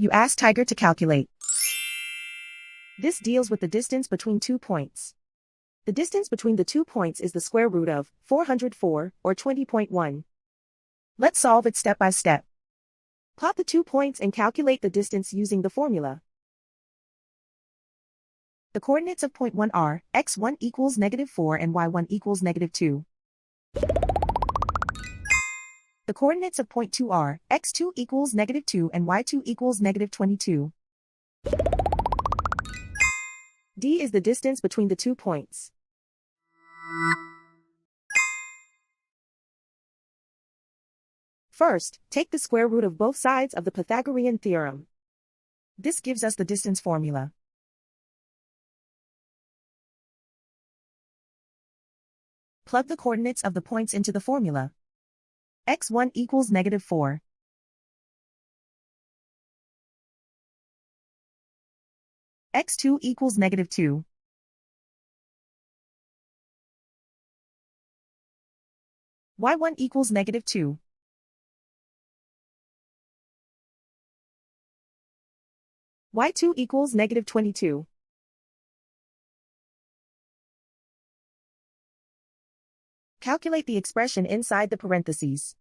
You ask Tiger to calculate. This deals with the distance between 2 points. The distance between the 2 points is the square root of 404, or 20.1. Let's solve it step by step. Plot the 2 points and calculate the distance using the formula. The coordinates of point 1 are x1 equals -4 and y1 equals -2. The coordinates of point 2 are x2 equals -2 and y2 equals -22. D is the distance between the 2 points. First, take the square root of both sides of the Pythagorean theorem. This gives us the distance formula. Plug the coordinates of the points into the formula. x1 equals -4. x2 equals -2. y1 equals -2. y2 equals -22. Calculate the expression inside the parentheses.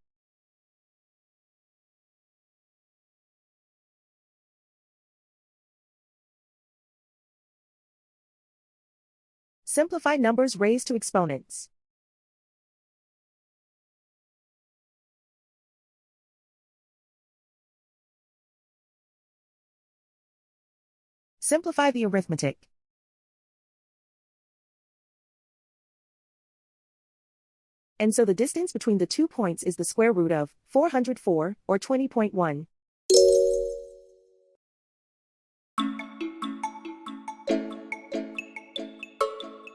Simplify numbers raised to exponents. Simplify the arithmetic. And so the distance between the 2 points is the square root of 404, or 20.1.